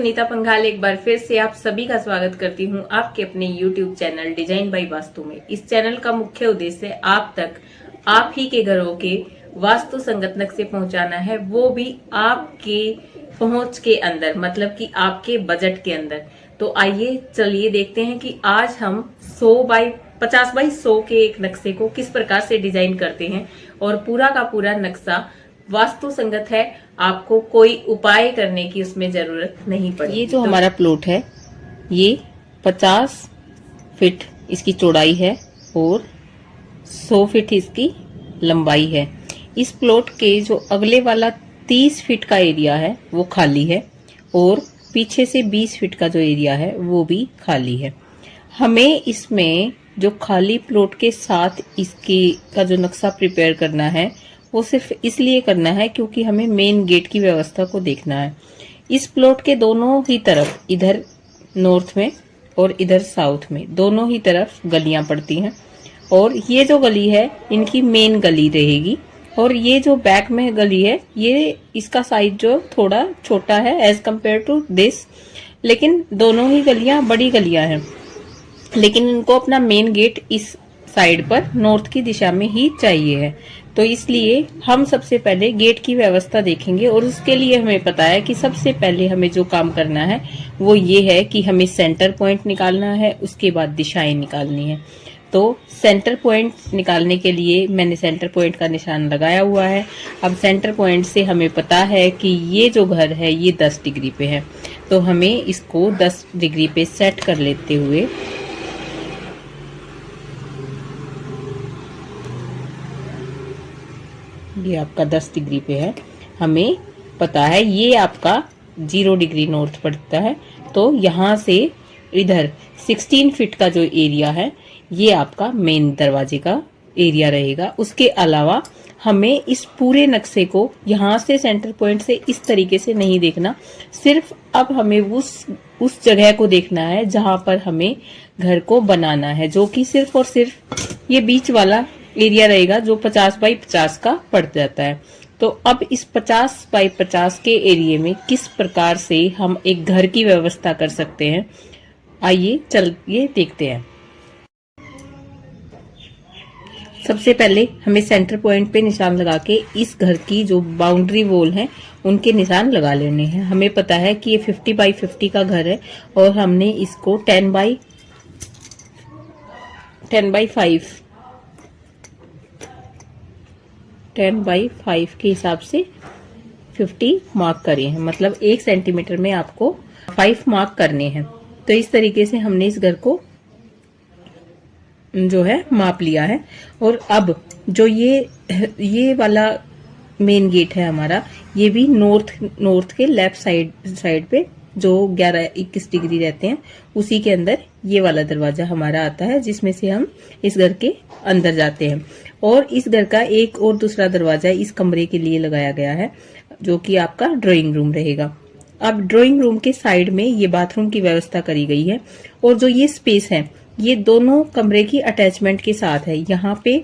सुनीता पंघाल एक बार फिर से आप सभी का स्वागत करती हूं आपके अपने YouTube channel design by vastu में। इस चैनल का मुख्य उद्देश्य आप तक आप ही के घरों के वास्तु संगत नक्शे पहुंचाना है, वो भी आपके पहुंच के अंदर, मतलब कि आपके बजट के अंदर। तो आइए चलिए देखते हैं कि आज हम 50 बाई 100 के एक नक्शे को किस प्रकार से डिजाइन करते हैं और पूरा का पूरा नक्शा वास्तु संगत है, आपको कोई उपाय करने की उसमें जरूरत नहीं पड़ेगी। ये जो हमारा प्लॉट है ये 50 फीट इसकी चौड़ाई है और 100 फीट इसकी लंबाई है। इस प्लॉट के जो अगले वाला 30 फीट का एरिया है वो खाली है और पीछे से 20 फीट का जो एरिया है वो भी खाली है। हमें इसमें जो खाली प्लॉट के साथ इसके का जो नक्शा प्रिपेयर करना है वो सिर्फ इसलिए करना है क्योंकि हमें मेन गेट की व्यवस्था को देखना है। इस प्लॉट के दोनों ही तरफ, इधर नॉर्थ में और इधर साउथ में, दोनों ही तरफ गलियां पड़ती हैं और ये जो गली है इनकी मेन गली रहेगी और ये जो बैक में गली है ये इसका साइज जो थोड़ा छोटा है एज कम्पेयर टू दिस, लेकिन दोनों ही गलियां बड़ी गलियां हैं, लेकिन इनको अपना मेन गेट इस साइड पर नॉर्थ की दिशा में ही चाहिए है। तो इसलिए हम सबसे पहले गेट की व्यवस्था देखेंगे और उसके लिए हमें पता है कि सबसे पहले हमें जो काम करना है वो ये है कि हमें सेंटर पॉइंट निकालना है, उसके बाद दिशाएं निकालनी है। तो सेंटर पॉइंट निकालने के लिए मैंने सेंटर पॉइंट का निशान लगाया हुआ है। अब सेंटर पॉइंट से हमें पता है कि ये जो घर है ये 10 डिग्री पे है, तो हमें इसको 10 डिग्री पे सेट कर लेते हुए ये आपका 10 डिग्री पे है, हमें पता है ये आपका 0 डिग्री नॉर्थ पड़ता है, तो यहाँ से इधर 16 फीट का जो एरिया है ये आपका मेन दरवाजे का एरिया रहेगा। उसके अलावा हमें इस पूरे नक्शे को यहाँ से सेंटर पॉइंट से इस तरीके से नहीं देखना, सिर्फ अब हमें उस जगह को देखना है जहां पर हमें घर को बनाना है, जो कि सिर्फ और सिर्फ ये बीच वाला एरिया रहेगा जो 50 बाई 50 का पड़ जाता है। तो अब इस 50 बाई 50 के एरिया में किस प्रकार से हम एक घर की व्यवस्था कर सकते हैं, आइए चलिए देखते हैं। सबसे पहले हमें सेंटर पॉइंट पे निशान लगा के इस घर की जो बाउंड्री वॉल है उनके निशान लगा लेने हैं। हमें पता है कि ये 50 बाई 50 का घर है और हमने इसको 10 बाई 5 के हिसाब से 50 मार्क करे हैं, मतलब 1 सेंटीमीटर में आपको 5 मार्क करने हैं। तो इस तरीके से हमने इस घर को जो है माप लिया है। और अब जो ये वाला मेन गेट है हमारा, ये भी नॉर्थ के लेफ्ट साइड पे जो 11-21 डिग्री रहते हैं उसी के अंदर ये वाला दरवाजा हमारा आता है, जिसमें से हम इस घर के अंदर जाते हैं। और इस घर का एक और दूसरा दरवाजा इस कमरे के लिए लगाया गया है जो कि आपका ड्राइंग रूम रहेगा। अब ड्राइंग रूम के साइड में ये बाथरूम की व्यवस्था करी गई है और जो ये स्पेस है ये दोनों कमरे की अटैचमेंट के साथ है, यहाँ पे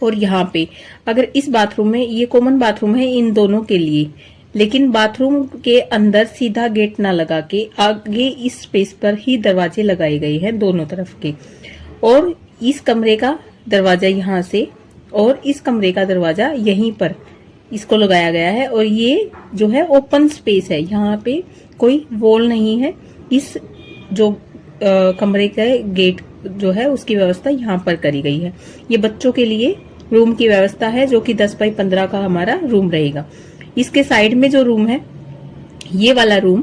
और यहाँ पे। अगर इस बाथरूम में, ये कॉमन बाथरूम है इन दोनों के लिए, लेकिन बाथरूम के अंदर सीधा गेट ना लगा के आगे इस स्पेस पर ही दरवाजे लगाए गए हैं दोनों तरफ के। और इस कमरे का दरवाजा यहाँ से और इस कमरे का दरवाजा यहीं पर इसको लगाया गया है। और ये जो है ओपन स्पेस है, यहाँ पे कोई वॉल नहीं है। इस जो कमरे का गेट जो है उसकी व्यवस्था यहाँ पर करी गई है। ये बच्चों के लिए रूम की व्यवस्था है जो कि 10 बाई 15 का हमारा रूम रहेगा। इसके साइड में जो रूम है ये वाला रूम,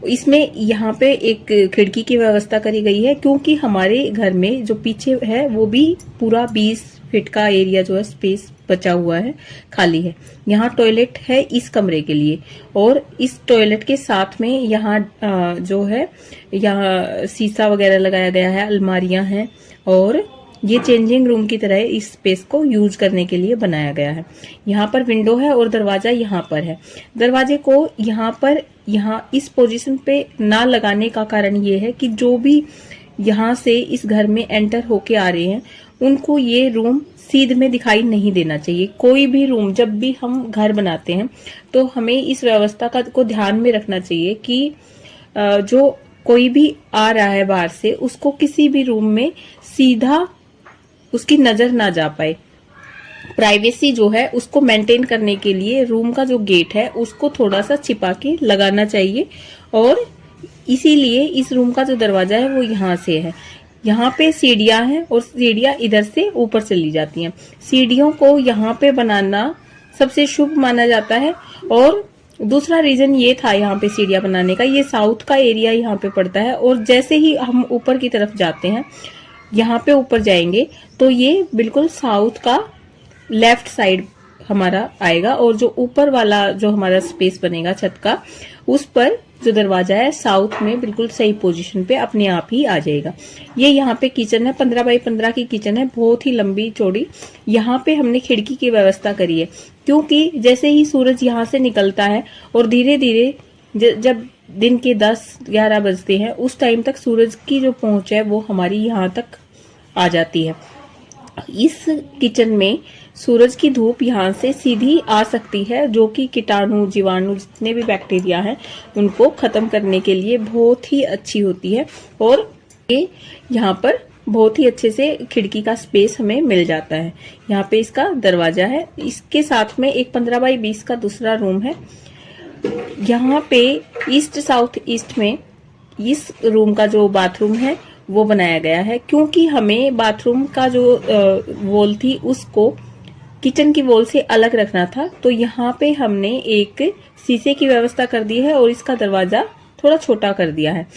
इसमें यहाँ पे एक खिड़की की व्यवस्था करी गई है क्योंकि हमारे घर में जो पीछे है वो भी पूरा 20 फीट का एरिया जो है स्पेस बचा हुआ है, खाली है। यहाँ टॉयलेट है इस कमरे के लिए और इस टॉयलेट के साथ में यहाँ जो है यहाँ शीशा वगैरह लगाया गया है, अलमारियां हैं और ये चेंजिंग रूम की तरह इस स्पेस को यूज करने के लिए बनाया गया है। यहाँ पर विंडो है और दरवाजा यहाँ पर है। दरवाजे को यहाँ इस पोजीशन पे ना लगाने का कारण ये है कि जो भी यहाँ से इस घर में एंटर होके आ रहे हैं, उनको ये रूम सीध में दिखाई नहीं देना चाहिए। कोई भी रूम जब भी हम घर बनाते हैं तो हमें इस व्यवस्था को ध्यान में रखना चाहिए कि जो कोई भी आ रहा है बाहर से, उसको किसी भी रूम में सीधा उसकी नजर ना जा पाए। प्राइवेसी जो है उसको मेंटेन करने के लिए रूम का जो गेट है उसको थोड़ा सा छिपा के लगाना चाहिए, और इसीलिए इस रूम का जो दरवाजा है वो यहाँ से है। यहाँ पे सीढ़ियां हैं और सीढ़ियां इधर से ऊपर चली जाती हैं। सीढ़ियों को यहाँ पे बनाना सबसे शुभ माना जाता है। और दूसरा रीजन ये था यहाँ पे सीढ़ियां बनाने का, ये साउथ का एरिया यहाँ पे पड़ता है, और जैसे ही हम ऊपर की तरफ जाते हैं, यहाँ पे ऊपर जाएंगे तो ये बिल्कुल साउथ का लेफ्ट साइड हमारा आएगा, और जो ऊपर वाला जो हमारा स्पेस बनेगा छत का, उस पर जो दरवाजा है साउथ में बिल्कुल सही पोजीशन पे अपने आप ही आ जाएगा। ये यहाँ पे किचन है, 15 बाई 15 की किचन है, बहुत ही लंबी चौड़ी। यहाँ पे हमने खिड़की की व्यवस्था करी है, क्योंकि जैसे ही सूरज यहाँ से निकलता है और धीरे धीरे जब दिन के 10-11 बजते हैं, उस टाइम तक सूरज की जो पहुंच है वो हमारी यहाँ तक आ जाती है। इस किचन में सूरज की धूप यहाँ से सीधी आ सकती है, जो कि कीटाणु जीवाणु जितने भी बैक्टीरिया हैं उनको खत्म करने के लिए बहुत ही अच्छी होती है। और ये यहाँ पर बहुत ही अच्छे से खिड़की का स्पेस हमें मिल जाता है। यहाँ पे इसका दरवाजा है, इसके साथ में एक 15 बाई 20 का दूसरा रूम है। यहाँ पे ईस्ट साउथ ईस्ट में इस रूम का जो बाथरूम है वो बनाया गया है, क्योंकि हमें बाथरूम का जो वॉल थी उसको किचन की वॉल से अलग रखना था। तो यहाँ पे हमने एक शीशे की व्यवस्था कर दी है और इसका दरवाजा थोड़ा छोटा कर दिया है।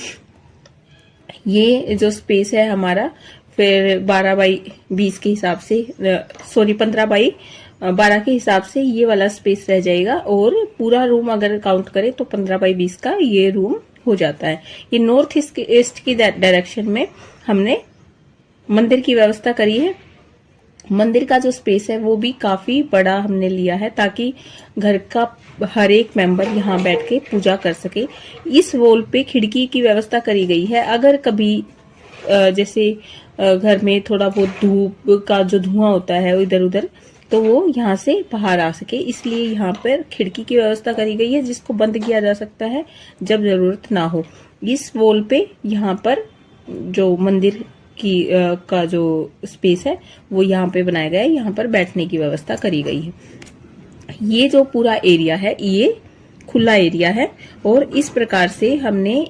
ये जो स्पेस है हमारा फिर 12 बाई 20 के हिसाब से, सॉरी 15 बाई 12 के हिसाब से ये वाला स्पेस रह जाएगा, और पूरा रूम अगर काउंट करें तो 15 बाई 20 का ये रूम हो जाता है। ये नॉर्थ ईस्ट की डायरेक्शन में हमने मंदिर की व्यवस्था करी है। मंदिर का जो स्पेस है वो भी काफी बड़ा हमने लिया है, ताकि घर का हर एक मेंबर यहाँ बैठ के पूजा कर सके। इस वॉल पे खिड़की की व्यवस्था करी गई है, अगर कभी जैसे घर में थोड़ा बहुत धूप का जो धुआं होता है इधर उधर, तो वो यहाँ से बाहर आ सके, इसलिए यहाँ पर खिड़की की व्यवस्था करी गई है, जिसको बंद किया जा सकता है जब जरूरत ना हो। इस वॉल पे यहाँ पर जो मंदिर की का जो स्पेस है वो यहाँ पे बनाया गया है, यहाँ पर बैठने की व्यवस्था करी गई है। ये जो पूरा एरिया है ये खुला एरिया है, और इस प्रकार से हमने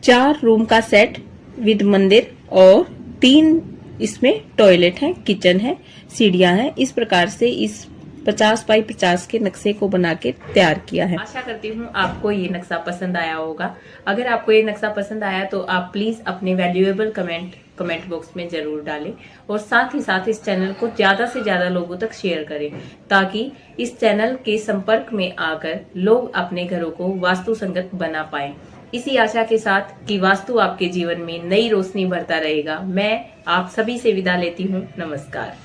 4 रूम का सेट विद मंदिर और 3 इसमें टॉयलेट है, किचन है, सीढ़ियां हैं, इस प्रकार से इस 50 बाई 50 के नक्शे को बना के तैयार किया है। आशा करती हूँ आपको ये नक्शा पसंद आया होगा। अगर आपको ये नक्शा पसंद आया तो आप प्लीज अपने वैल्यूएबल कमेंट बॉक्स में जरूर डालें, और साथ ही साथ इस चैनल को ज्यादा से ज्यादा लोगों तक शेयर करें, ताकि इस चैनल के संपर्क में आकर लोग अपने घरों को वास्तु संगत बना पाएं। इसी आशा के साथ कि वास्तु आपके जीवन में नई रोशनी भरता रहेगा, मैं आप सभी से विदा लेती हूँ। नमस्कार।